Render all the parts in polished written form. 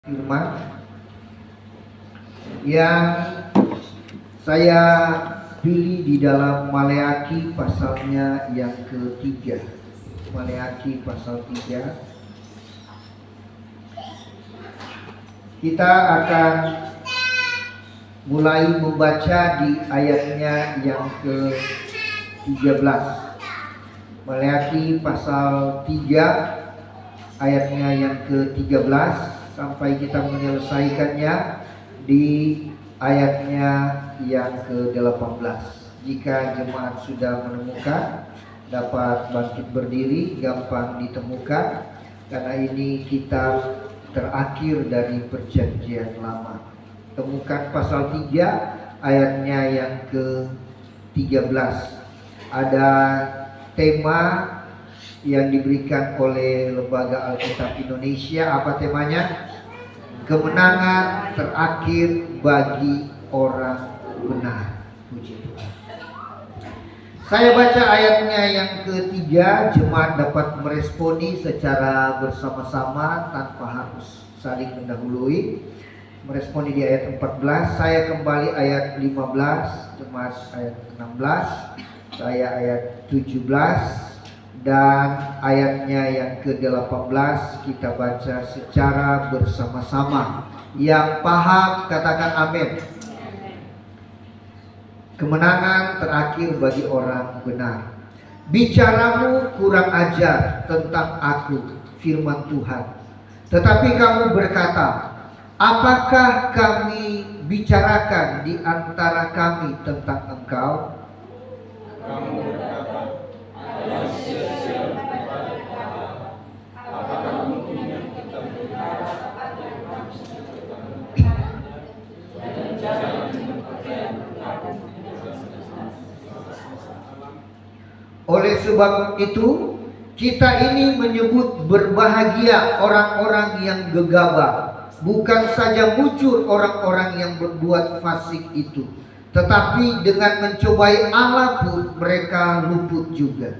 firman yang saya pilih di dalam Maleakhi pasalnya yang ketiga. Maleakhi pasal 3. Kita akan mulai membaca di ayatnya yang ke-13. Maleakhi pasal 3 ayatnya yang ke-13 sampai kita menyelesaikannya di ayatnya yang ke-18. Jika jemaat sudah menemukan, dapat bangkit berdiri, gampang ditemukan karena ini kitab terakhir dari perjanjian lama. Temukan pasal 3 ayatnya yang ke-13. Ada tema yang diberikan oleh Lembaga Alkitab Indonesia. Apa temanya? Kemenangan terakhir bagi orang benar. Puji Tuhan. Saya baca ayatnya yang ketiga, jemaat dapat meresponi secara bersama-sama tanpa harus saling mendahului. Meresponi di ayat 14, saya kembali ayat 15, jemaat ayat 16, saya ayat 17, dan ayatnya yang ke-18 kita baca secara bersama-sama. Yang paham katakan amin. Kemenangan terakhir bagi orang benar. Bicaramu kurang ajar tentang aku, firman Tuhan. Tetapi kamu berkata, apakah kami bicarakan di antara kami tentang engkau? Kamu berkata, oleh sebab itu, kita ini menyebut berbahagia orang-orang yang gegabah. Bukan saja muncul orang-orang yang berbuat fasik itu, tetapi dengan mencobai Allah pun mereka luput juga.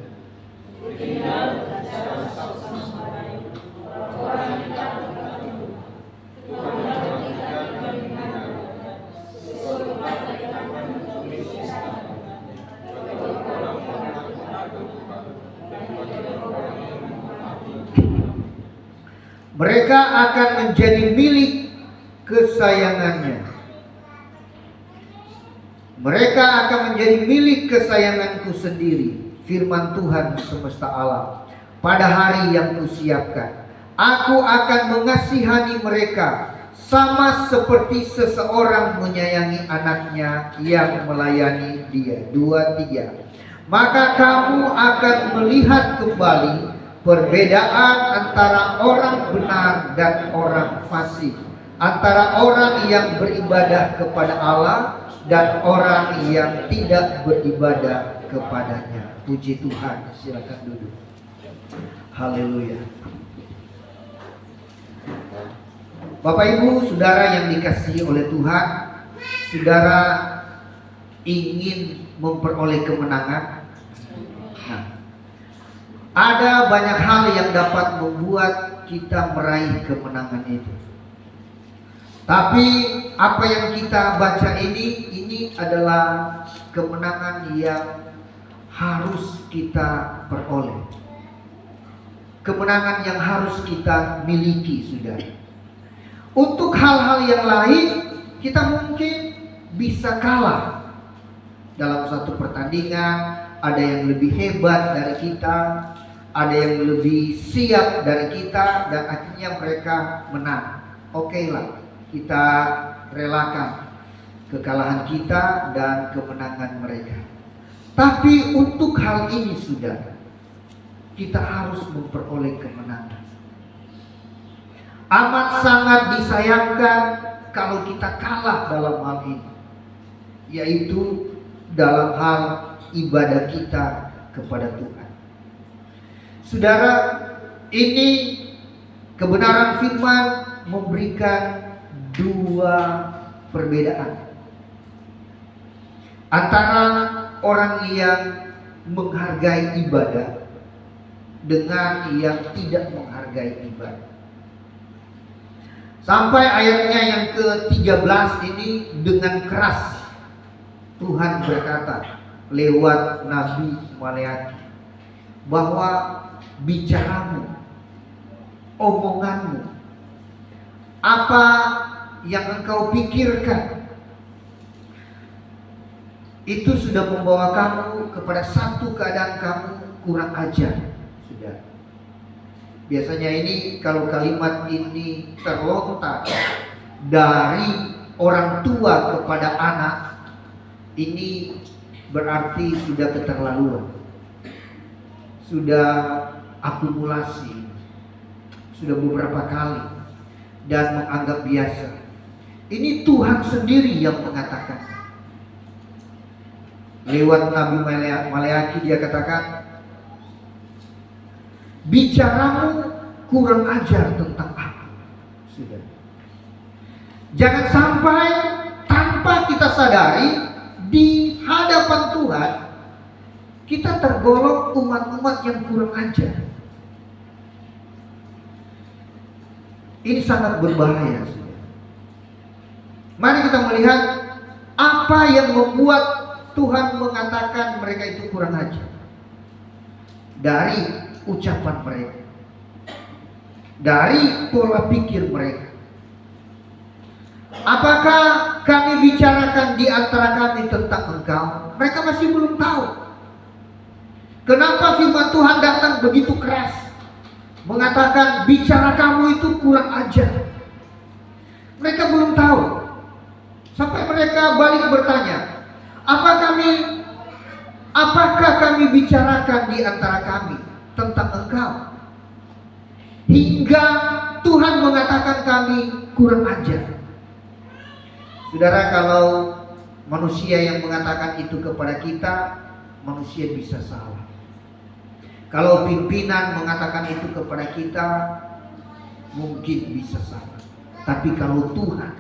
Mereka akan menjadi milik kesayangannya. Mereka akan menjadi milik kesayanganku sendiri, firman Tuhan semesta alam. Pada hari yang kusiapkan, aku akan mengasihani mereka sama seperti seseorang menyayangi anaknya yang melayani dia. 2, 3. Maka kamu akan melihat kembali perbedaan antara orang benar dan orang fasik, antara orang yang beribadah kepada Allah dan orang yang tidak beribadah kepadanya. Puji Tuhan. Silakan duduk. Haleluya. Bapak Ibu, saudara yang dikasihi oleh Tuhan, saudara ingin memperoleh kemenangan. Ada banyak hal yang dapat membuat kita meraih kemenangan itu. Tapi apa yang kita baca ini adalah kemenangan yang harus kita peroleh. Kemenangan yang harus kita miliki, saudara. Untuk hal-hal yang lain kita mungkin bisa kalah. Dalam satu pertandingan ada yang lebih hebat dari kita, ada yang lebih siap dari kita, dan akhirnya mereka menang. Oke lah, kita relakan kekalahan kita dan kemenangan mereka. Tapi untuk hal ini, saudara, kita harus memperoleh kemenangan. Amat sangat disayangkan kalau kita kalah dalam hal ini, yaitu dalam hal ibadah kita kepada Tuhan. Saudara, ini kebenaran firman memberikan dua perbedaan antara orang yang menghargai ibadah dengan yang tidak menghargai ibadah. Sampai ayatnya yang ke-13 ini dengan keras Tuhan berkata lewat Nabi Maleaki bahwa bicaramu, omonganmu, apa yang engkau pikirkan itu sudah membawa kamu kepada satu keadaan kamu kurang ajar. Sudah. Biasanya ini kalau kalimat ini terlontar dari orang tua kepada anak, ini berarti sudah keterlaluan, sudah akumulasi, sudah beberapa kali dan menganggap biasa. Ini Tuhan sendiri yang mengatakan. Lewat Nabi Maleaki dia katakan, bicaramu kurang ajar tentang aku. Sudah. Jangan sampai tanpa kita sadari di hadapan Tuhan kita tergolong umat-umat yang kurang ajar. Ini sangat berbahaya. Sudah. Mari kita melihat apa yang membuat Tuhan mengatakan mereka itu kurang ajar. Dari ucapan mereka, dari pola pikir mereka. Apakah kami bicarakan di antara kami tentang engkau? Mereka masih belum tahu. Kenapa firman Tuhan datang begitu keras, mengatakan bicara kamu itu kurang ajar. Mereka belum tahu. Sampai mereka balik bertanya, apakah kami bicarakan di antara kami tentang engkau? Hingga Tuhan mengatakan kami kurang ajar. Saudara, kalau manusia yang mengatakan itu kepada kita, manusia bisa salah. Kalau pimpinan mengatakan itu kepada kita, mungkin bisa salah. Tapi kalau Tuhan,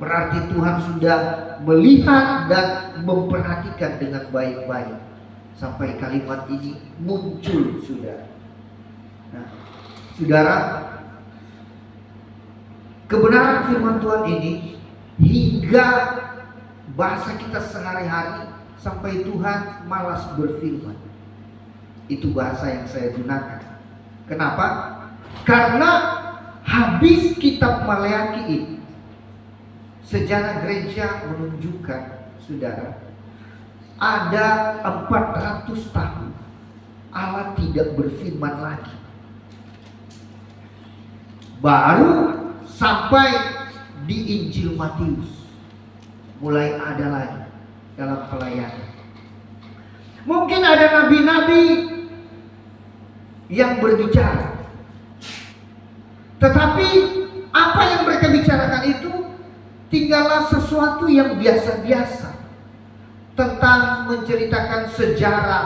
berarti Tuhan sudah melihat dan memperhatikan dengan baik-baik sampai kalimat ini muncul, sudah. Nah, saudara, kebenaran firman Tuhan ini hingga bahasa kita sehari-hari sampai Tuhan malas berfirman. Itu bahasa yang saya gunakan. Kenapa? Karena habis kitab Maleaki ini, sejarah gereja menunjukkan, saudara, ada 400 tahun Allah tidak berfirman lagi. Baru sampai di Injil Matius mulai ada lagi dalam pelayanan. Mungkin ada nabi-nabi yang berbicara, tetapi apa yang mereka bicarakan itu tinggallah sesuatu yang biasa-biasa, tentang menceritakan sejarah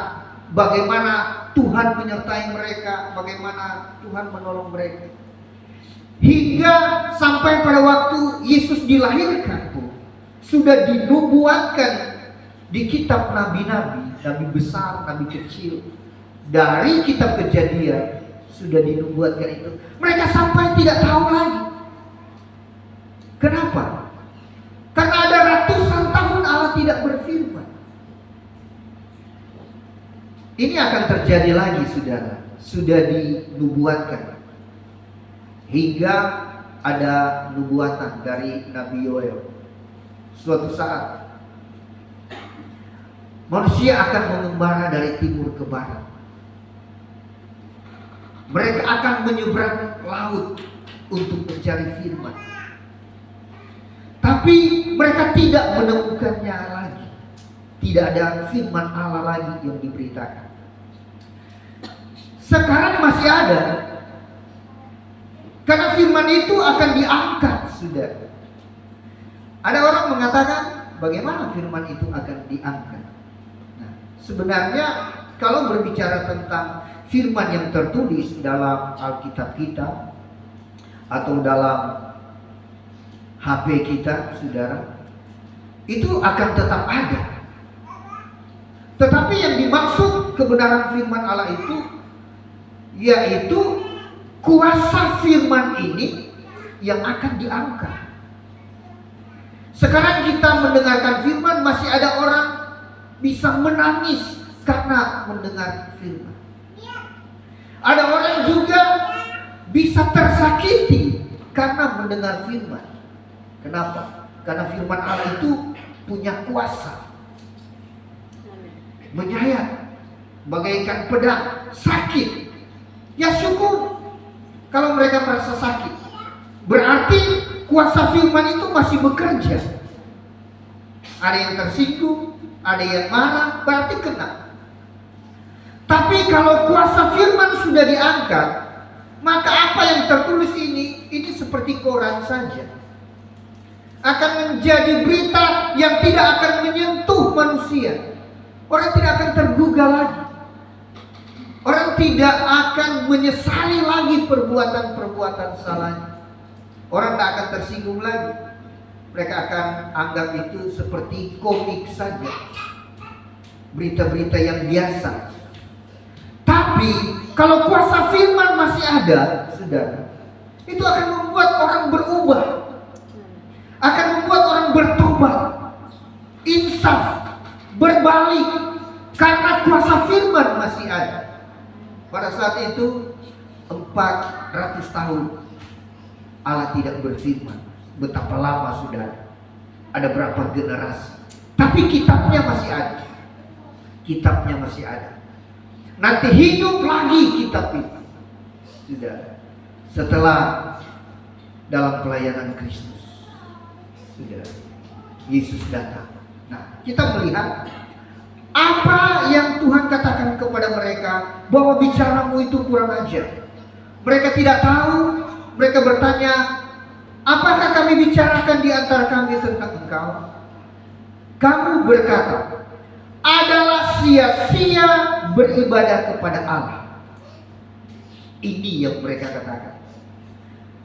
bagaimana Tuhan menyertai mereka, bagaimana Tuhan menolong mereka. Hingga sampai pada waktu Yesus dilahirkan pun sudah dinubuatkan di kitab nabi-nabi, nabi besar, nabi kecil. Dari kitab Kejadian sudah dinubuatkan itu. Mereka sampai tidak tahu lagi. Kenapa? Karena ada ratusan tahun Allah tidak berfirman. Ini akan terjadi lagi, saudara. Sudah dinubuatkan. Hingga ada nubuatan dari Nabi Yoel. Suatu saat manusia akan mengembara dari timur ke barat. Mereka akan menyeberang laut untuk mencari firman. Tapi mereka tidak menemukannya lagi. Tidak ada firman Allah lagi yang diberitakan. Sekarang masih ada. Karena firman itu akan diangkat, sudah. Ada orang mengatakan, bagaimana firman itu akan diangkat? Nah, sebenarnya kalau berbicara tentang firman yang tertulis dalam Alkitab kita atau dalam HP kita, saudara, itu akan tetap ada. Tetapi yang dimaksud kebenaran firman Allah itu, yaitu kuasa firman ini yang akan diangkat. Sekarang kita mendengarkan firman, masih ada orang bisa menangis karena mendengar firman. Ada orang juga bisa tersakiti karena mendengar firman. Kenapa? Karena firman Allah itu punya kuasa menyayat bagaikan pedang, sakit. Ya syukur kalau mereka merasa sakit. Berarti kuasa firman itu masih bekerja. Ada yang tersinggung, ada yang marah, berarti kena. Tapi kalau kuasa firman sudah diangkat, maka apa yang tertulis ini seperti koran saja. Akan menjadi berita yang tidak akan menyentuh manusia. Orang tidak akan tergugah lagi. Orang tidak akan menyesali lagi perbuatan-perbuatan salahnya. Orang tidak akan tersinggung lagi. Mereka akan anggap itu seperti komik saja. Berita-berita yang biasa. Tapi kalau kuasa firman masih ada, saudara, itu akan membuat orang berubah. Akan membuat orang bertobat, insaf, berbalik, karena kuasa firman masih ada. Pada saat itu 400 tahun Allah tidak berfirman. Betapa lama sudah, ada berapa generasi, tapi kitabnya masih ada. Kitabnya masih ada. Nanti hidup lagi kitab itu, sudah, setelah dalam pelayanan Kristus, sudah, Yesus datang. Nah, kita melihat apa yang Tuhan katakan kepada mereka, bahwa bicaramu itu kurang ajar. Mereka tidak tahu. Mereka bertanya, apakah kami bicarakan di antara kami tentang engkau? Kamu berkata, adalah sia-sia beribadah kepada Allah. Ini yang mereka katakan.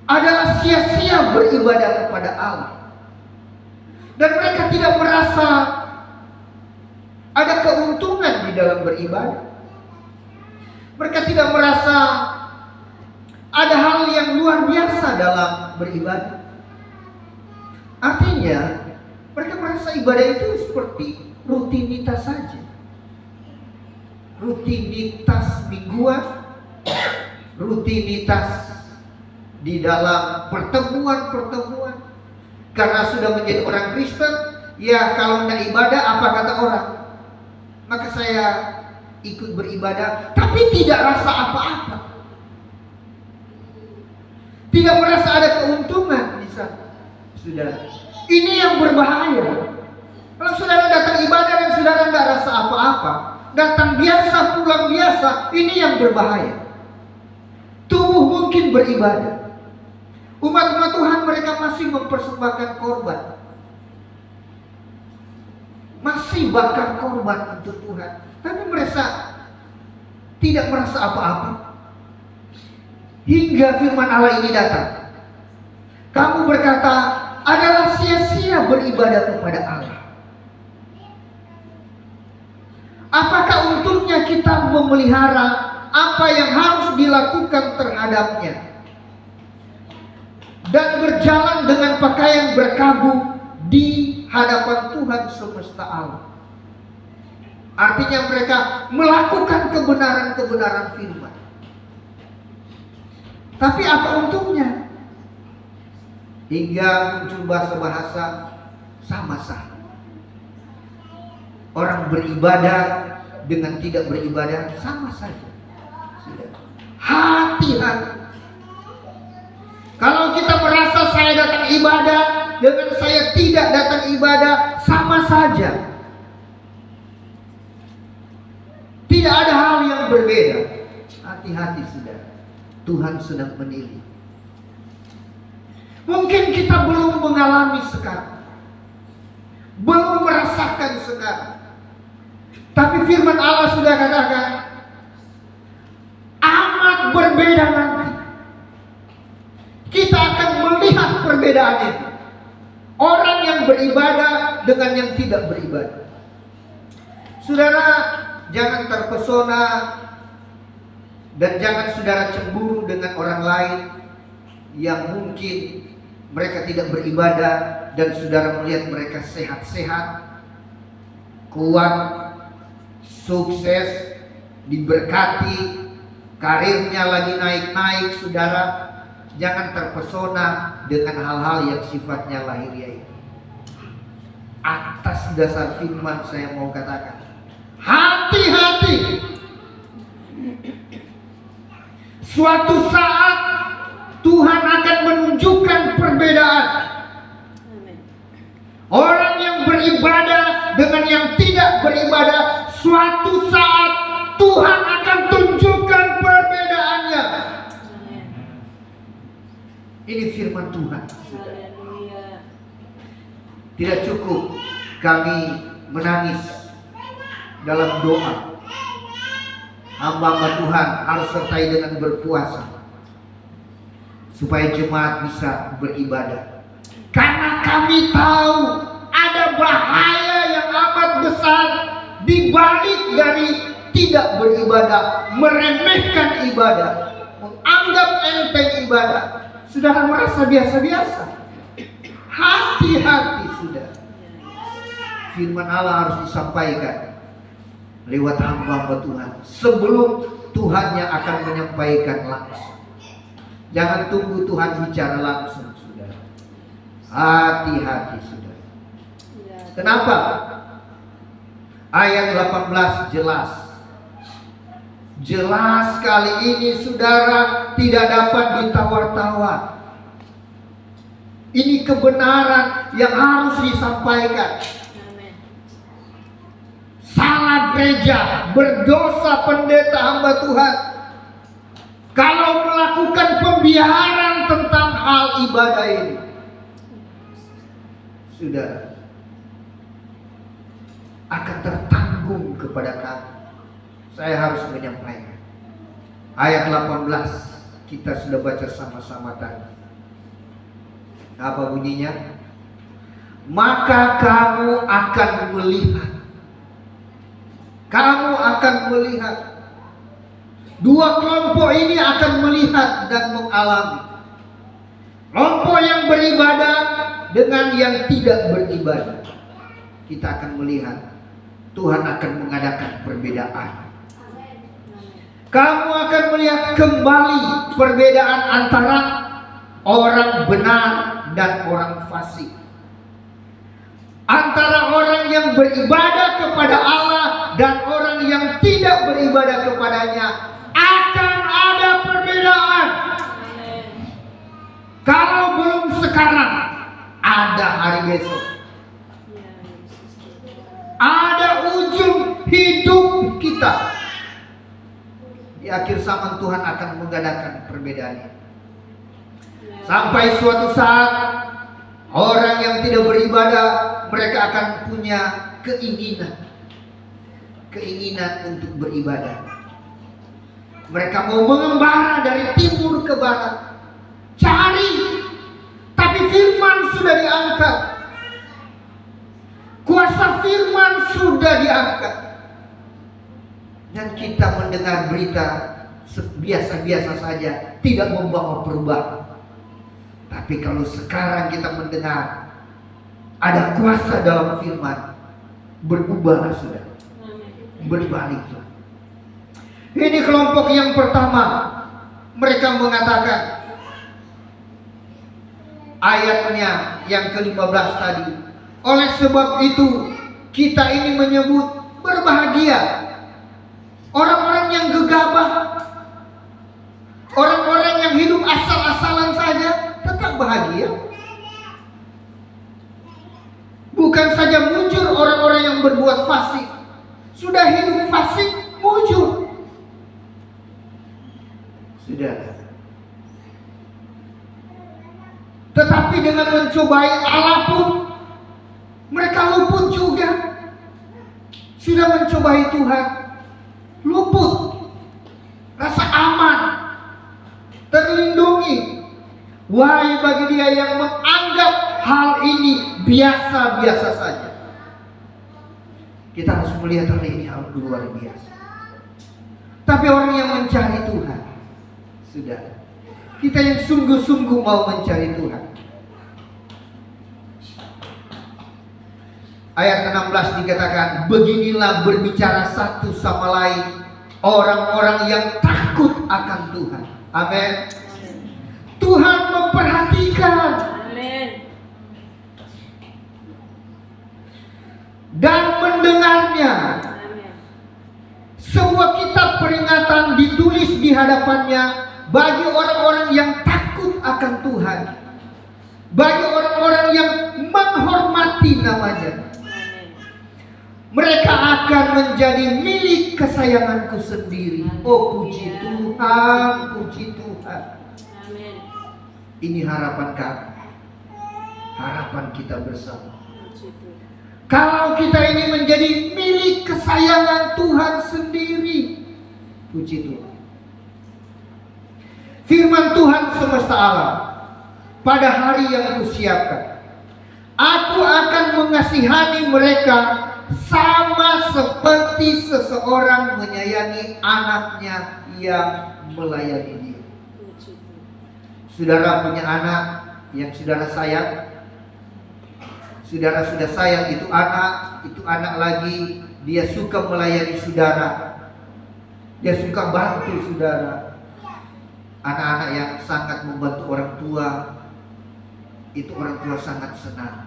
Adalah sia-sia beribadah kepada Allah. Dan mereka tidak merasa ada keuntungan di dalam beribadah. Mereka tidak merasa ada hal yang luar biasa dalam beribadah. Artinya mereka merasa ibadah itu seperti rutinitas saja. Rutinitas mingguan, rutinitas di dalam pertemuan-pertemuan. Karena sudah menjadi orang Kristen, ya kalau tidak ibadah apa kata orang? Maka saya ikut beribadah, tapi tidak rasa apa-apa. Tidak merasa ada keuntungan di sana. Sudah, ini yang berbahaya. Kalau saudara datang ibadah dan saudara tidak rasa apa-apa, datang biasa, pulang biasa, ini yang berbahaya. Tubuh mungkin beribadah. Umat-umat Tuhan mereka masih mempersembahkan korban, masih bakar korban untuk Tuhan, tapi merasa tidak merasa apa-apa. Hingga firman Allah ini datang. Kamu berkata, adalah sia-sia beribadah kepada Allah. Apakah untungnya kita memelihara apa yang harus dilakukan terhadapnya dan berjalan dengan pakaian berkabung di hadapan Tuhan semesta alam? Artinya mereka melakukan kebenaran-kebenaran firman. Tapi apa untungnya? Hingga muncul bahasa-bahasa sama-sama. Orang beribadah dengan tidak beribadah sama saja. Hati-hati. Kalau kita merasa saya datang ibadah dengan saya tidak datang ibadah, sama saja. Tidak ada hal yang berbeda. Hati-hati saudara. Tuhan sedang menilai. Mungkin kita belum mengalami sekarang, belum merasakan sekarang, tapi firman Allah sudah katakan amat berbeda nanti. Kita akan melihat perbedaan itu. Orang yang beribadah dengan yang tidak beribadah. Saudara, jangan terpesona dan jangan saudara cemburu dengan orang lain yang mungkin mereka tidak beribadah dan saudara melihat mereka sehat-sehat, kuat, sukses, diberkati, karirnya lagi naik-naik, saudara, jangan terpesona dengan hal-hal yang sifatnya lahiriah ini. Atas dasar firman saya mau katakan, hati-hati. Suatu saat Tuhan akan menunjukkan perbedaan. Orang yang beribadah dengan yang tidak beribadah, suatu saat Tuhan akan tunjukkan perbedaannya. Ini firman Tuhan. Tidak cukup kami menangis dalam doa. Hamba-hamba Tuhan harus sertai dengan berpuasa supaya jemaat bisa beribadah. Karena kami tahu ada bahaya yang amat besar di balik dari tidak beribadah, meremehkan ibadah, menganggap enteng ibadah. Saudara merasa biasa-biasa. Hati-hati sudah. Firman Allah harus disampaikan lewat hamba-hamba Tuhan sebelum Tuhannya akan menyampaikan langsung. Jangan tunggu Tuhan bicara langsung, saudara. Hati-hati, saudara. Kenapa? Ayat 18 jelas. Jelas kali ini, saudara, tidak dapat ditawar-tawar. Ini kebenaran yang harus disampaikan. Salah gereja, berdosa pendeta hamba Tuhan kalau melakukan pembiaran tentang hal ibadah ini. Sudah akan tertanggung kepada kami. Saya harus menyampaikan. Ayat 18 kita sudah baca sama-sama tadi. Apa bunyinya? Maka kamu akan melihat. Kamu akan melihat. Dua kelompok ini akan melihat dan mengalami. Kelompok yang beribadah dengan yang tidak beribadah. Kita akan melihat Tuhan akan mengadakan perbedaan. Kamu akan melihat kembali perbedaan antara orang benar dan orang fasik. Antara orang yang beribadah kepada Allah dan orang yang tidak beribadah kepadanya akan ada perbedaan. Kalau belum sekarang, ada hari besok. Ada ujung hidup kita. Di akhir zaman Tuhan akan mengadakan perbedaan. Sampai suatu saat orang yang tidak beribadah, mereka akan punya keinginan untuk beribadah. Mereka mau mengembara dari timur ke barat, cari, tapi firman sudah diangkat, kuasa firman sudah diangkat, dan kita mendengar berita biasa-biasa saja, tidak membawa perubahan. Tapi kalau sekarang kita mendengar ada kuasa dalam firman, berubahlah sudah, berbaliklah. Ini kelompok yang pertama, mereka mengatakan ayatnya yang ke-15 tadi. Oleh sebab itu kita ini menyebut berbahagia orang-orang yang gegabah, orang-orang yang hidup asal-asalan saja tetap bahagia. Bukan saja mujur orang-orang yang berbuat fasik, sudah hidup fasik mujur. Sudah. Tetapi dengan mencobai Allah pun mereka luput juga. Sudah mencobai Tuhan, luput. Rasa aman, terlindungi. Wahai bagi dia yang menganggap hal ini biasa-biasa saja. Kita harus melihat hal ini hal luar biasa. Tapi orang yang mencari Tuhan, sudah, Kita yang sungguh-sungguh mau mencari Tuhan. Ayat 16 dikatakan, beginilah berbicara satu sama lain orang-orang yang takut akan Tuhan. Amin. Tuhan memperhatikan. Amin. Dan mendengarnya. Amin. Sebuah kitab peringatan ditulis di hadapannya bagi orang-orang yang takut akan Tuhan, bagi orang-orang yang menghormati namanya. Mereka akan menjadi milik kesayanganku sendiri. Oh, puji Tuhan, puji Tuhan. Amin. Ini harapan kami, harapan kita bersama. Puji Tuhan. Kalau kita ini menjadi milik kesayangan Tuhan sendiri, puji Tuhan. Firman Tuhan semesta alam, pada hari yang kusiapkan, aku akan mengasihani mereka sama seperti seseorang menyayangi anaknya yang melayani dia. Puji Tuhan. Saudara punya anak yang saudara sayang. Saudara sudah sayang itu anak lagi, dia suka melayani saudara, dia suka bantu saudara. Anak-anak yang sangat membantu orang tua, itu orang tua sangat senang,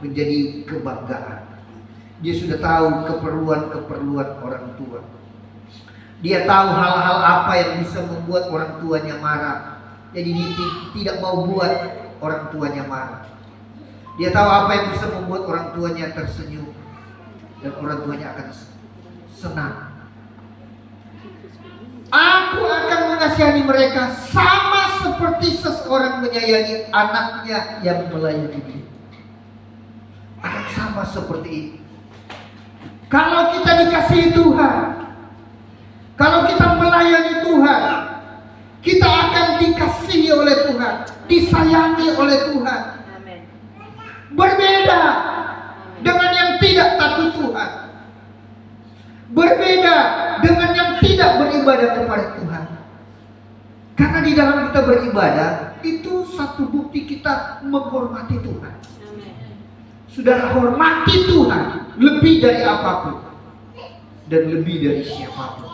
menjadi kebanggaan. Dia sudah tahu keperluan orang tua. Dia tahu hal-hal apa yang bisa membuat orang tuanya marah. Jadi dia tidak mau buat orang tuanya marah. Dia tahu apa yang bisa membuat orang tuanya tersenyum dan orang tuanya akan senang. Aku akan mengasihani mereka sama seperti seseorang menyayangi anaknya yang melayani dia. Akan sama seperti itu. Kalau kita dikasihi Tuhan, kalau kita melayani Tuhan, kita akan dikasihi oleh Tuhan, disayangi oleh Tuhan. Berbeda dengan yang tidak takut Tuhan, berbeda dengan yang tidak beribadah kepada Tuhan. Karena di dalam kita beribadah, itu satu bukti kita menghormati Tuhan. Saudara, hormati Tuhan lebih dari apapun dan lebih dari siapapun.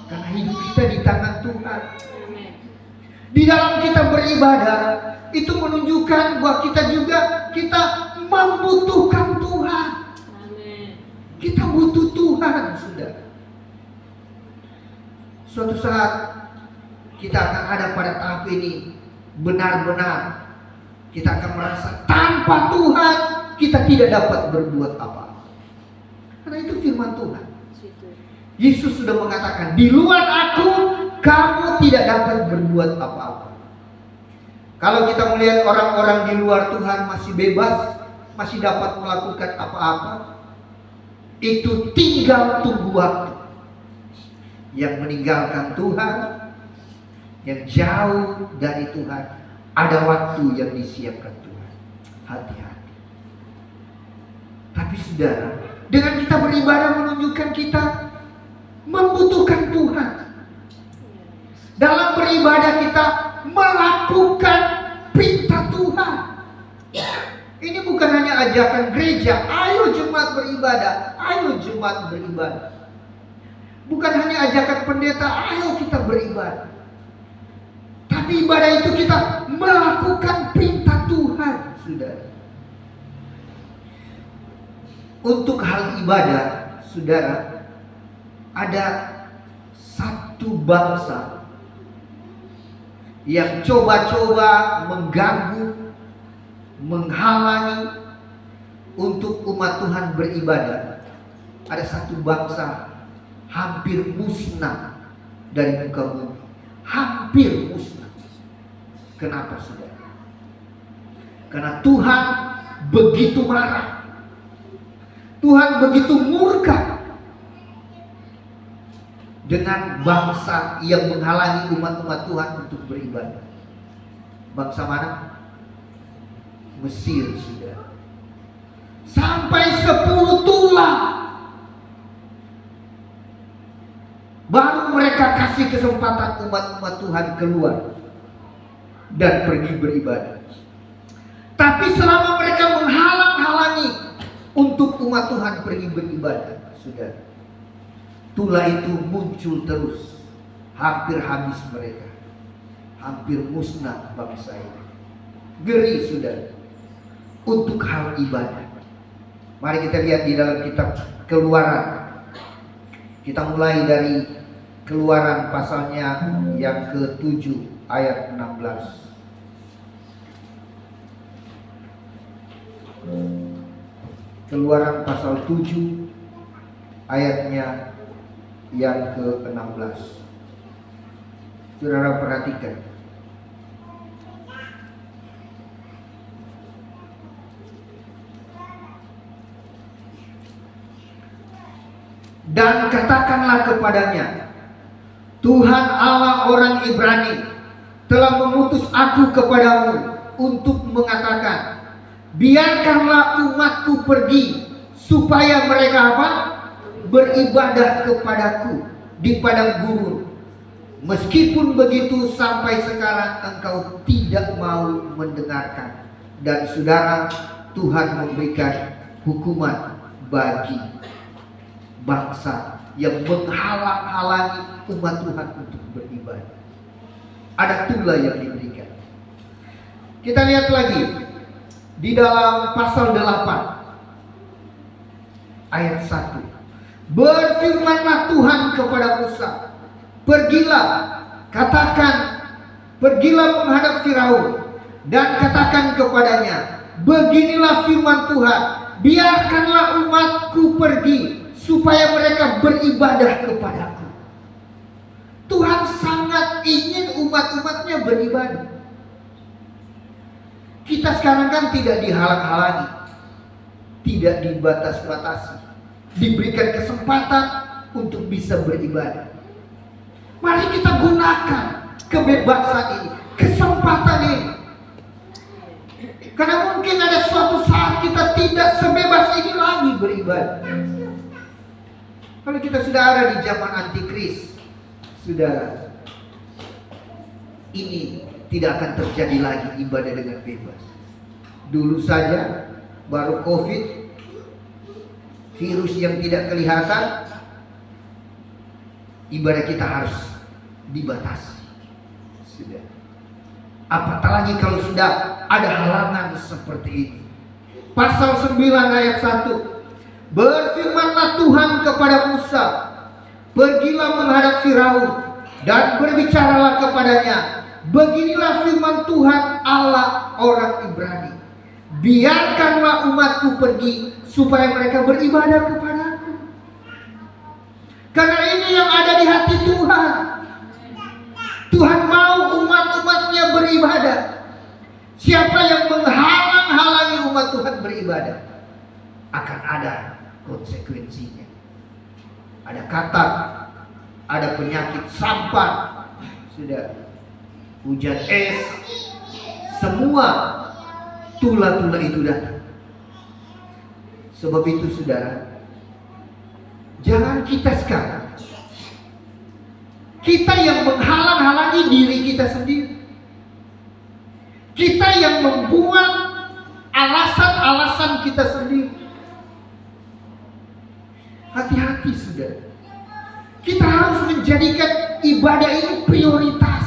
Karena hidup kita di tangan Tuhan. Di dalam kita beribadah, itu menunjukkan bahwa kita membutuhkan Tuhan. Kita butuh Tuhan, saudara. Suatu saat kita akan ada pada tahap ini, benar-benar kita akan merasa tanpa Tuhan kita tidak dapat berbuat apa-apa. Karena itu firman Tuhan. Yesus sudah mengatakan, di luar aku kamu tidak dapat berbuat apa-apa. Kalau kita melihat orang-orang di luar Tuhan masih bebas, masih dapat melakukan apa-apa, itu tinggal tunggu waktu. Yang meninggalkan Tuhan, yang jauh dari Tuhan, ada waktu yang disiapkan Tuhan. Hati-hati. Tapi saudara, dengan kita beribadah menunjukkan kita membutuhkan Tuhan. Dalam beribadah kita melakukan perintah Tuhan. Ini bukan hanya ajakan gereja, ayo jemaat beribadah, ayo jemaat beribadah. Bukan hanya ajakan pendeta, ayo kita beribadah. Tapi ibadah itu kita melakukan perintah Tuhan, saudara. Untuk hal ibadah, saudara, ada satu bangsa yang coba-coba mengganggu, menghalangi untuk umat Tuhan beribadah. Ada satu bangsa hampir musnah dari muka bumi. Hampir musnah. Kenapa, saudara? Karena Tuhan begitu marah. Tuhan begitu murka dengan bangsa yang menghalangi umat-umat Tuhan untuk beribadah. Bangsa mana? Mesir, saudara. Sampai 10 tulah baru mereka kasih kesempatan umat-umat Tuhan keluar. dan pergi beribadah. Tapi selama mereka menghalang-halangi untuk umat Tuhan pergi beribadah, saudara, tulah itu muncul terus, hampir habis mereka, hampir musnah bangsa ini. Ngeri, saudara, untuk hal ibadah. Mari kita lihat di dalam kitab Keluaran. Kita mulai dari Keluaran pasalnya yang ke-7 ayat 16. Keluaran pasal 7 ayatnya yang ke-16. Saudara perhatikan. Dan katakanlah kepadanya, Tuhan Allah orang Ibrani telah mengutus aku kepadamu untuk mengatakan, biarkanlah umatku pergi supaya mereka apa? Beribadah kepadaku di padang gurun. Meskipun begitu sampai sekarang engkau tidak mau mendengarkan. Dan saudara, Tuhan memberikan hukuman bagi bangsa yang menghalang-halangi umat Tuhan untuk beribadah. Ada tulah yang diberikan. Kita lihat lagi di dalam pasal 8 ayat 1. Berfirmanlah Tuhan kepada Musa, pergilah menghadap Firaun dan katakan kepadanya, beginilah firman Tuhan, biarkanlah umatku pergi supaya mereka beribadah kepadaku. Tuhan sangat ingin umat-umatnya beribadah. Kita sekarang kan tidak dihalang-halangi, tidak dibatas-batasi, diberikan kesempatan untuk bisa beribadah. Mari kita gunakan kebebasan ini, kesempatan ini. Karena mungkin ada suatu saat kita tidak sebebas ini lagi beribadah. Kalau kita sudah ada di zaman antikris, saudara, ini tidak akan terjadi lagi ibadah dengan bebas. Dulu saja baru COVID, virus yang tidak kelihatan, ibadah kita harus dibatasi. Sudah. Apatah lagi kalau sudah ada halangan seperti ini. Pasal 9 ayat 1. Berfirmanlah Tuhan kepada Musa, pergilah menghadap Firaun dan berbicaralah kepadanya, beginilah firman Tuhan Allah orang Ibrani, biarkanlah umatku pergi supaya mereka beribadah kepadaku. Karena ini yang ada di hati Tuhan. Tuhan mau umat-umatnya beribadah. Siapa yang menghalang-halangi umat Tuhan beribadah, akan ada konsekuensinya. Ada katak, ada penyakit sampah, sudah hujan es, semua tulah-tulah itu datang. Sebab itu saudara, jangan kita sekarang, kita yang menghalang-halangi diri kita sendiri, kita yang membuat alasan-alasan kita sendiri. Hati-hati saudara, kita harus menjadikan ibadah ini prioritas.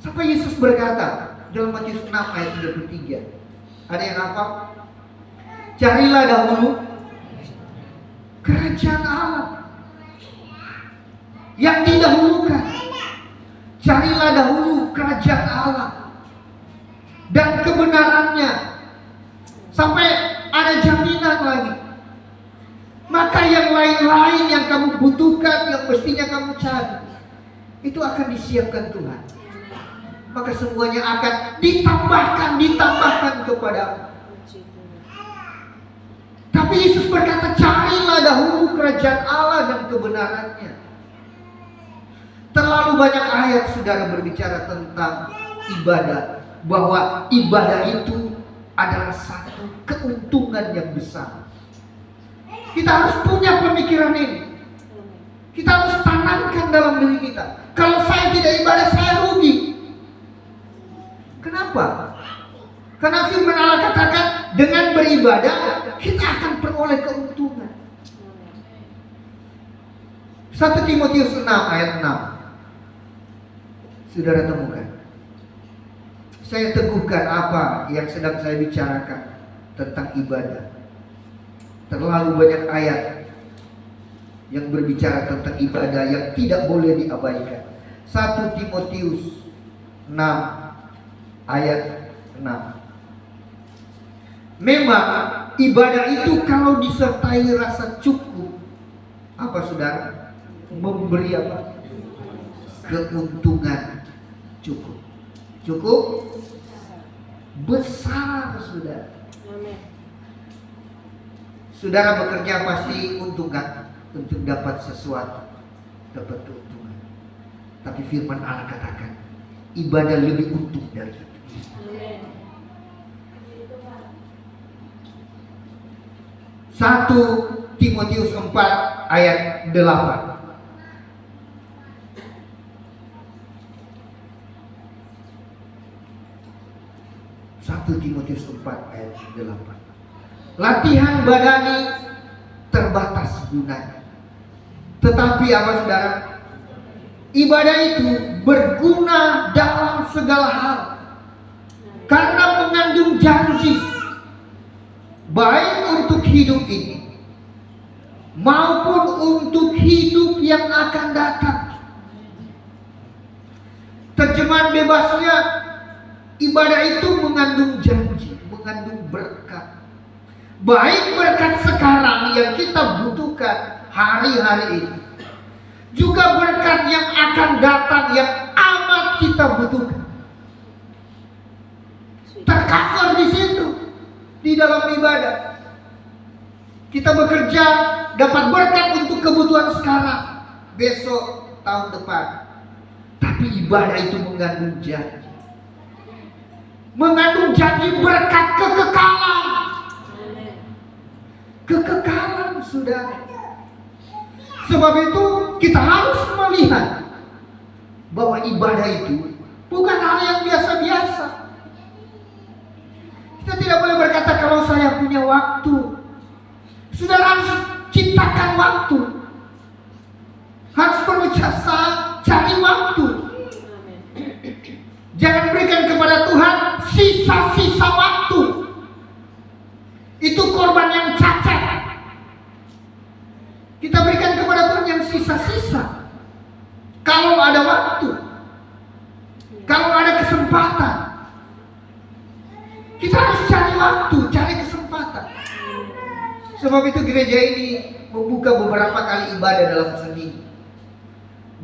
Sampai Yesus berkata dalam Matius 6 ayat 33, ada yang hafal? Carilah dahulu kerajaan Allah. Yang didahulukan, carilah dahulu kerajaan Allah dan kebenarannya, sampai ada jaminan lagi. Maka yang lain-lain yang kamu butuhkan, yang mestinya kamu cari, itu akan disiapkan Tuhan. Maka semuanya akan ditambahkan kepadamu. Tapi Yesus berkata, carilah dahulu kerajaan Allah dan kebenarannya. Terlalu banyak ayat saudara berbicara tentang ibadah, bahwa ibadah itu adalah satu keuntungan yang besar. Kita harus punya pemikiran ini. Kita harus tanamkan dalam diri kita. Kalau saya tidak ibadah, saya rugi. Kenapa? Karena firman Allah katakan dengan beribadah kita akan peroleh keuntungan. 1 Timotius 6 ayat 6. Saudara temukan. Saya teguhkan apa yang sedang saya bicarakan tentang ibadah. Terlalu banyak ayat yang berbicara tentang ibadah yang tidak boleh diabaikan. 1 Timotius 6 ayat 6. Memang ibadah itu kalau disertai rasa cukup, apa saudara? Memberi apa? Keuntungan cukup. Cukup besar, saudara. Amin. Saudara bekerja pasti untung kan? Untuk dapat sesuatu, dapat keuntungan. Tapi firman Allah katakan ibadah lebih untung dari itu. Amin. 1 Timotius 4 ayat 8. 1 Timotius 4 ayat 8. Latihan badani terbatas gunanya. Tetapi apa saudara? Ibadah itu berguna dalam segala hal. Karena mengandung janji baik untuk hidup ini maupun untuk hidup yang akan datang. Terjemahan bebasnya, ibadah itu mengandung janji, mengandung berkat. Baik berkat sekarang yang kita butuhkan hari-hari ini, juga berkat yang akan datang yang amat kita butuhkan. Tercover di situ, di dalam ibadah. Kita bekerja dapat berkat untuk kebutuhan sekarang, besok, tahun depan. Tapi ibadah itu mengandung janji. Mengandung janji berkat kekekalan. Kekekalan, saudara. Sebab itu kita harus melihat bahwa ibadah itu bukan hal yang biasa-biasa. Kita tidak boleh berkata kalau saya punya waktu. Saudara harus ciptakan waktu. Harus berusaha cari waktu. Jangan berikan kepada Tuhan sisa-sisa waktu. Itu korban yang cacat. Kita berikan kepada Tuhan yang sisa-sisa. Kalau ada waktu, kalau ada kesempatan, kita harus cari waktu, cari kesempatan. Sebab itu gereja ini membuka beberapa kali ibadah dalam seminggu,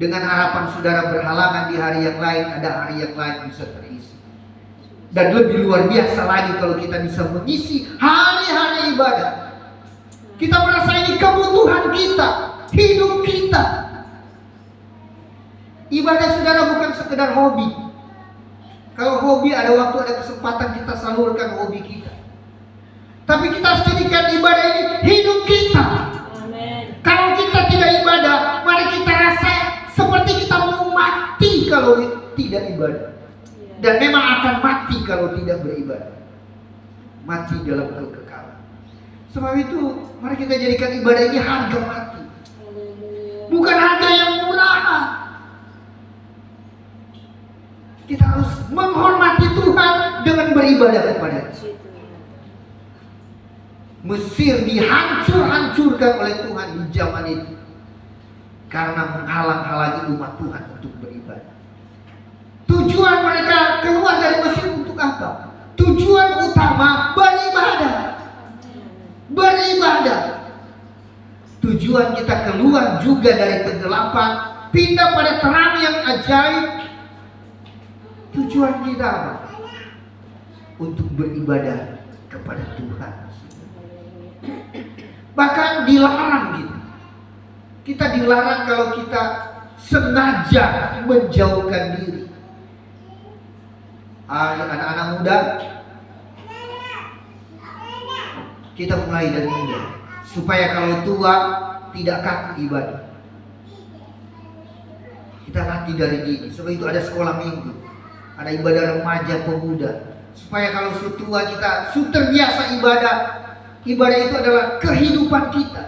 dengan harapan saudara berhalangan di hari yang lain, ada hari yang lain bisa terisi. Dan lebih luar biasa lagi kalau kita bisa mengisi hari-hari ibadah. Kita merasa ini kebutuhan kita, hidup kita. Ibadah saudara bukan sekedar hobi. Kalau hobi ada waktu, ada kesempatan kita salurkan hobi kita. Tapi kita harus jadikan ibadah ini hidup kita. Amin. Kalau kita tidak ibadah, mari kita rasa seperti kita mau mati kalau tidak ibadah. Dan memang akan mati kalau tidak beribadah. Mati dalam kekekalan. Sebab itu mari kita jadikan ibadah ini harga mati. Bukan harga yang murah. Kita harus menghormati Tuhan dengan beribadah kepada-Nya. Mesir dihancur-hancurkan oleh Tuhan di zaman itu karena menghalang-halangi umat Tuhan untuk beribadah. Tujuan mereka keluar dari Mesir untuk apa? Tujuan utama beribadah. Beribadah. Tujuan kita keluar juga dari kegelapan, pindah pada terang yang ajaib. Tujuan kita apa? Untuk beribadah kepada Tuhan. Bahkan dilarang gitu. Kita dilarang kalau kita sengaja menjauhkan diri. Anak-anak muda, kita mulai dari muda, supaya kalau tua tidak kaku ibadah. Kita latih dari dini. Sebab itu ada sekolah minggu. ada ibadah remaja pemuda. Supaya kalau setua kita sudah terbiasa ibadah. Ibadah itu adalah kehidupan kita.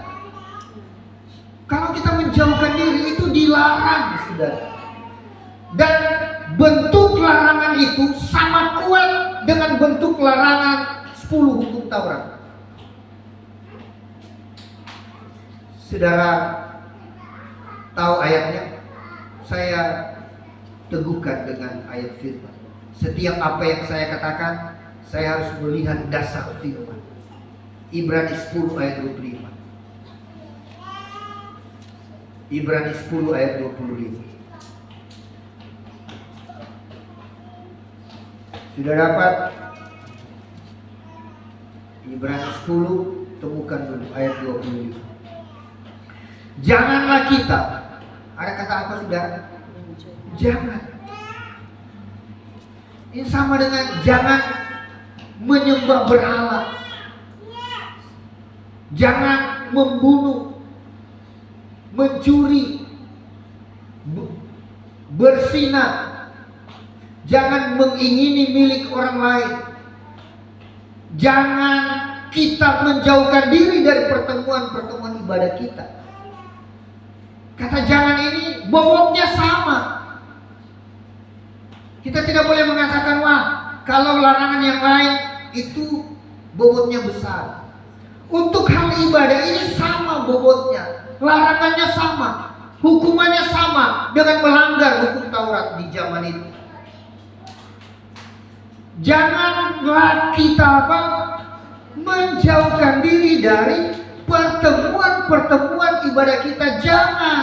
Kalau kita menjauhkan diri itu dilarang, saudara. Dan bentuk larangan itu sama kuat dengan bentuk larangan 10 hukum Taurat. Saudara tahu ayatnya? Saya teguhkan dengan ayat firman. Setiap apa yang saya katakan, saya harus melihat dasar firman. Ibrani 10 ayat 25. Ibrani 10 ayat 25. Sudah dapat? Ibrani 10, temukan dulu ayat 25. Janganlah kita, ada kata apa saudara? Jangan. Ini sama dengan jangan menyembah berhala. Jangan membunuh, mencuri, berzina. Jangan mengingini milik orang lain. Jangan kita menjauhkan diri dari pertemuan-pertemuan ibadah kita. Kata jangan ini bobotnya sama. Kita tidak boleh mengatakan wah kalau larangan yang lain itu bobotnya besar. Untuk hal ibadah ini sama bobotnya. Larangannya sama. Hukumannya sama dengan melanggar hukum Taurat di zaman itu. Janganlah kita menjauhkan diri dari pertemuan-pertemuan ibadah kita. Jangan.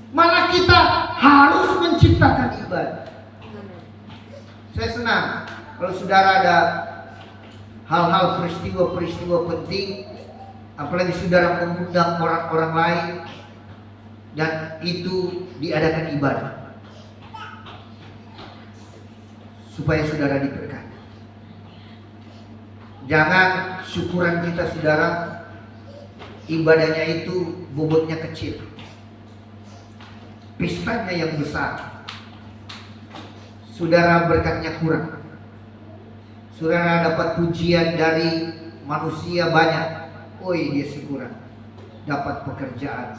Malah kita harus menciptakan ibadah. Saya senang kalau saudara ada hal-hal peristiwa-peristiwa penting, apalagi saudara mengundang orang-orang lain dan itu diadakan ibadah. Supaya saudara diberkati. Jangan syukuran kita saudara ibadahnya itu bobotnya kecil, pestanya yang besar, saudara berkatnya kurang. Saudara dapat pujian dari manusia banyak, oi dia sih kurang. Dapat pekerjaan,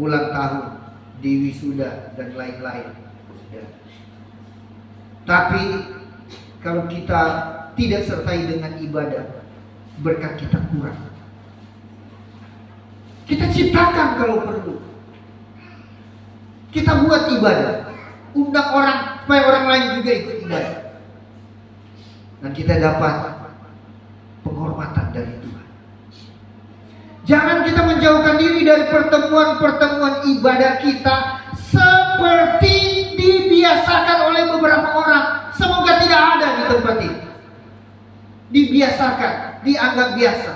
ulang tahun, diwisuda dan lain-lain. Tapi kalau kita tidak sertai dengan ibadah, berkat kita kurang. Kita ciptakan kalau perlu. Kita buat ibadah, undang orang supaya orang lain juga ikut ibadah. Dan kita dapat penghormatan dari Tuhan. Jangan kita menjauhkan diri dari pertemuan-pertemuan ibadah kita seperti dibiasakan oleh beberapa orang. Semoga tidak ada di tempat ini. Dibiasakan, dianggap biasa.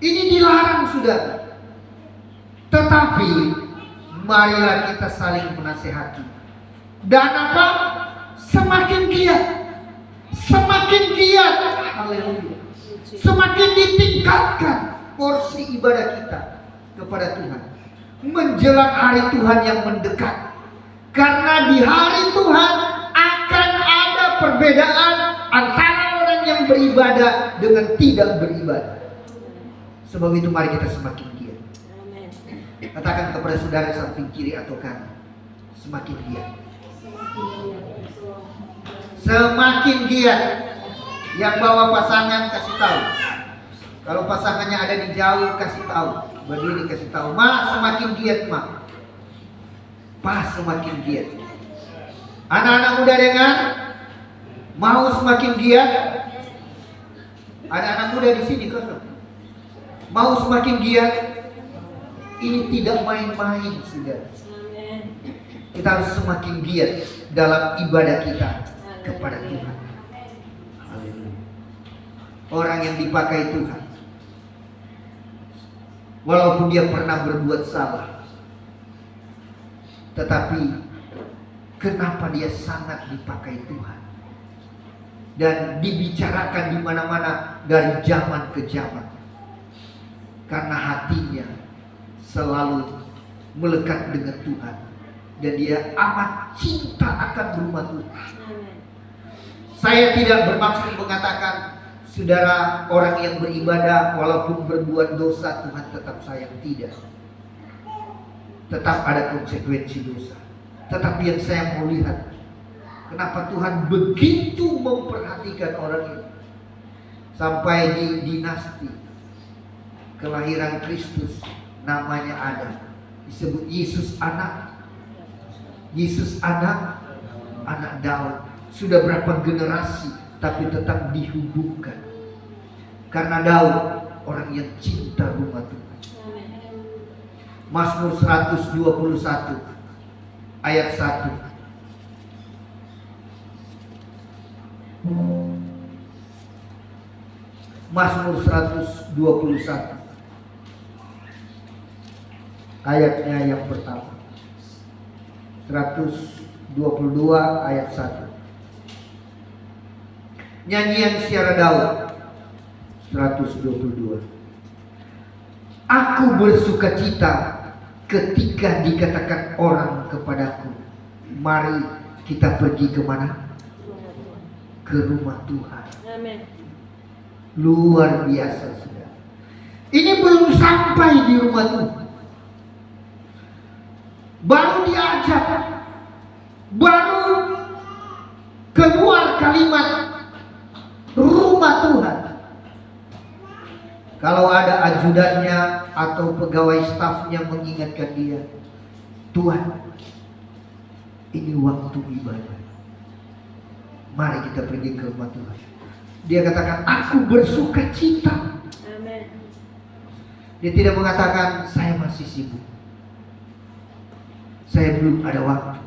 Ini dilarang sudah. Tetapi marilah kita saling menasihati. Dan apa? Semakin giat. Semakin giat. Haleluya. Semakin ditingkatkan porsi ibadah kita kepada Tuhan. Menjelang hari Tuhan yang mendekat. Karena di hari Tuhan akan ada perbedaan antara orang yang beribadah dengan tidak beribadah. Sebab itu mari kita semakin giat. Katakan kepada saudara samping kiri atau kanan, semakin giat. Semakin giat. Yang bawa pasangan kasih tahu. Kalau pasangannya ada di jauh kasih tahu. Berdiri kasih tahu. Ma semakin giat ma. Pas semakin giat. Anak-anak muda dengar, mau semakin giat. Ada anak muda di sini kan? Mau semakin giat. Ini tidak main-main sudah. Kita harus semakin giat dalam ibadah kita kepada Tuhan. Haleluya. Orang yang dipakai Tuhan, walaupun dia pernah berbuat salah, tetapi kenapa dia sangat dipakai Tuhan dan dibicarakan di mana-mana dari zaman ke zaman, karena hatinya selalu melekat dengan Tuhan, dan dia amat cinta akan rumah Tuhan. Amin. Saya tidak bermaksud mengatakan saudara orang yang beribadah walaupun berbuat dosa Tuhan tetap sayang, tidak. Tetap ada konsekuensi dosa. Tetapi yang saya mau lihat, kenapa Tuhan begitu memperhatikan orang ini. Sampai di dinasti kelahiran Kristus namanya ada, disebut Yesus anak anak Daud. Sudah berapa generasi tapi tetap dihubungkan karena Daud orang yang cinta rumah Tuhan. Mazmur 121 ayat 1. Mazmur 121 ayatnya yang pertama. 122 ayat 1. Nyanyian Siara Daud 122. Aku bersukacita ketika dikatakan orang kepadaku, mari kita pergi kemana? Ke rumah Tuhan. Amin. Luar biasa, saudara. Ini belum sampai di rumah Tuhan, baru diajak, baru keluar kalimat rumah Tuhan. Kalau ada ajudannya atau pegawai stafnya mengingatkan dia, Tuhan, ini waktu ibadah, mari kita pergi ke rumah Tuhan. Dia katakan, aku bersuka cita. Amin. Dia tidak mengatakan, saya masih sibuk, saya belum ada waktu.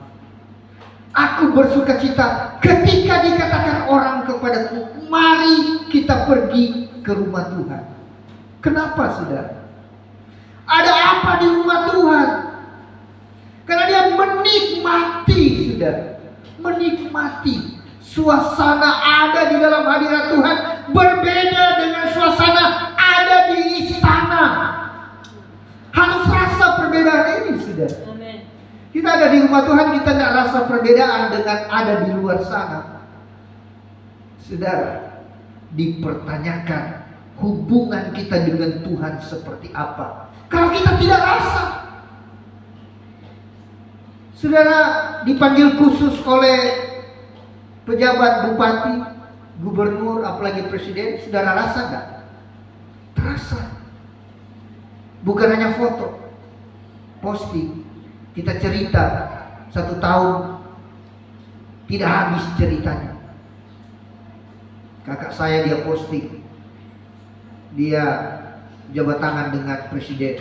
Aku bersuka cita ketika dikatakan orang kepadaku, mari kita pergi ke rumah Tuhan. Kenapa, saudara? Ada apa di rumah Tuhan? Karena dia menikmati, saudara, menikmati suasana ada di dalam hadirat Tuhan, berbeda dengan suasana ada di istana. Harus rasa perbedaan ini, saudara. Amin. Kita ada di rumah Tuhan, kita nggak rasa perbedaan dengan ada di luar sana. Saudara, dipertanyakan hubungan kita dengan Tuhan seperti apa. Kalau kita tidak rasa, saudara dipanggil khusus oleh pejabat, bupati, gubernur, apalagi presiden, saudara rasa nggak? Terasa. Bukan hanya foto, posting. Kita cerita 1 tahun tidak habis ceritanya. Kakak saya dia posting, dia jabat tangan dengan Presiden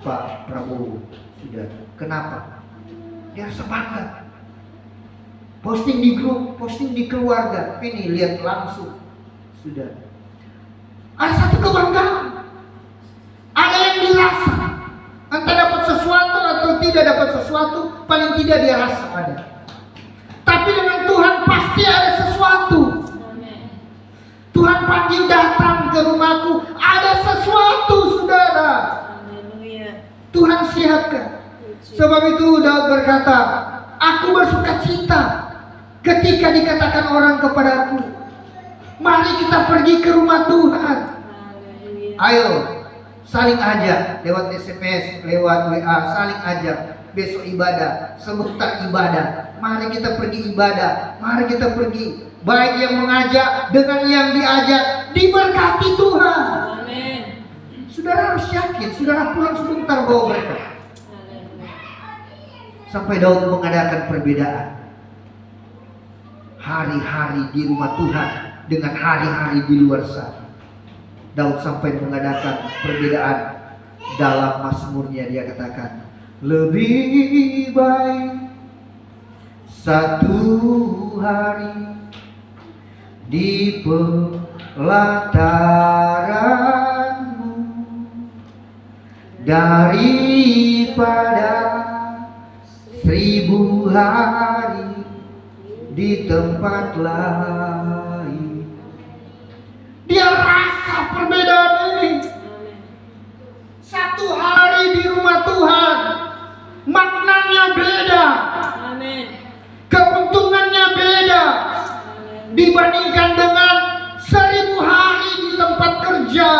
Pak Prabowo. Sudah. Kenapa? Dia rasa bangga. Posting di grup, posting di keluarga. Ini lihat langsung. Sudah. Ada satu kebanggaan. Ada yang dirasa. Entah dapat sesuatu atau tidak dapat sesuatu, paling tidak dia rasa ada. Tapi dengan Tuhan pasti ada sesuatu. Amin. Tuhan panggil datang ke rumahku, ada sesuatu, saudara. Haleluya. Tuhan siapkan. Sebab itu Daud berkata, aku bersuka cita ketika dikatakan orang kepadaku, mari kita pergi ke rumah Tuhan. Haleluya. Ayo, saling ajak lewat SMS, lewat WA, saling ajak. Besok ibadah, sebentar ibadah. Mari kita pergi ibadah, mari kita pergi. Baik yang mengajak dengan yang diajak, diberkati Tuhan. Amin. Saudara harus yakin, saudara pulang sebentar bawa berkat. Haleluya. Sampai Daud mengadakan perbedaan hari-hari di rumah Tuhan dengan hari-hari di luar sana. Daud sampai mengadakan perbedaan dalam Mazmurnya. Dia katakan, lebih baik satu hari di pelataranmu daripada 1000 hari di tempat lain. Dia rasa perbedaan ini. Amin. Satu hari di rumah Tuhan maknanya beda Bandingkan dengan 1000 hari di tempat kerja,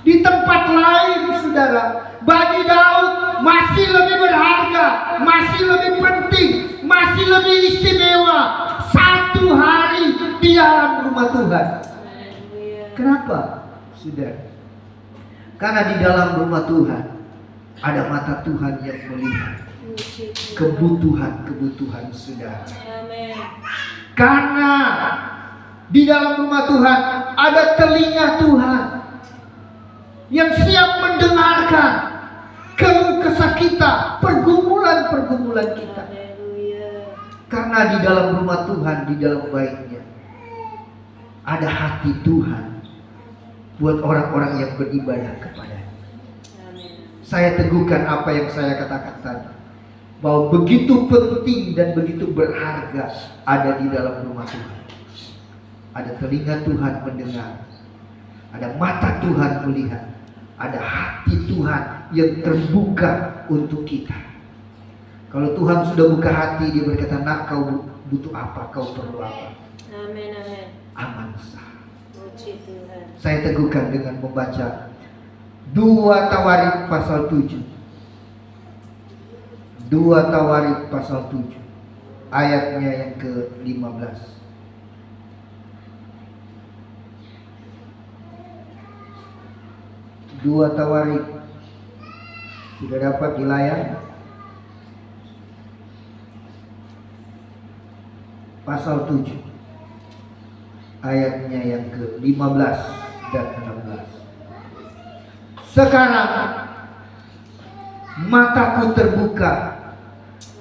di tempat lain, saudara. Bagi Daud masih lebih berharga, masih lebih penting, masih lebih istimewa 1 hari di dalam rumah Tuhan. Haleluya. Kenapa, saudara? Karena di dalam rumah Tuhan ada mata Tuhan yang melihat Puji Tuhan. kebutuhan saudara. Amin. Karena di dalam rumah Tuhan ada telinga Tuhan yang siap mendengarkan keluh kesah kita, pergumulan kita. Haleluya. Karena di dalam rumah Tuhan, di dalam baitnya ada hati Tuhan buat orang-orang yang beribadah kepada-Nya. Amin. Saya teguhkan apa yang saya katakan tadi, bahwa begitu penting dan begitu berharga ada di dalam rumah Tuhan. Ada telinga Tuhan mendengar, ada mata Tuhan melihat, ada hati Tuhan yang terbuka untuk kita. Kalau Tuhan sudah buka hati, Dia berkata, nak, kau butuh apa, kau perlu apa, Amin. Amin. aman sah. Puji Tuhan. Saya teguhkan dengan membaca 2 Tawarik pasal 7. 2 Tawarik pasal 7 ayatnya yang ke-15. 2 Tawarik sudah dapat di layar. Pasal 7 ayatnya yang ke-15 dan 16. Sekarang mataku terbuka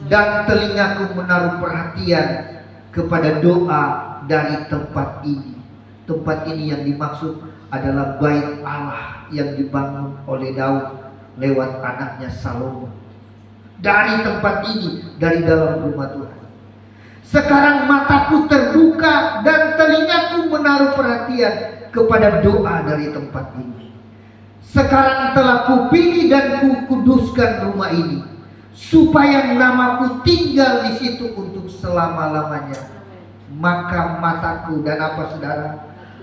dan telingaku menaruh perhatian kepada doa dari tempat ini. Tempat ini yang dimaksud adalah bait Allah yang dibangun oleh Daud lewat anaknya Salomo. Dari tempat ini, dari dalam rumah Tuhan. Sekarang mataku terbuka dan telingaku menaruh perhatian kepada doa dari tempat ini. Sekarang telah kupilih dan kukuduskan rumah ini, supaya namaku tinggal di situ untuk selama-lamanya. Maka mataku dan apa, saudara?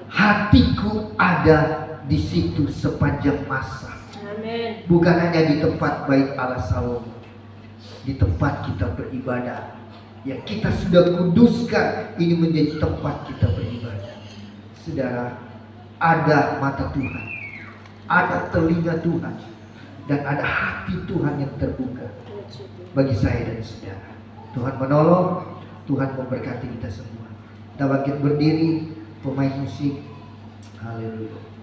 Hatiku ada di situ sepanjang masa. Amin. Bukan hanya di tempat bait Allah Salomo, di tempat kita beribadah yang kita sudah kuduskan, ini menjadi tempat kita beribadah. Saudara, ada mata Tuhan, ada telinga Tuhan, dan ada hati Tuhan yang terbuka Puji Tuhan. bagi saya dan saudara. Tuhan menolong, Tuhan memberkati kita semua. Kita bangkit berdiri, pemain musik. Haleluya.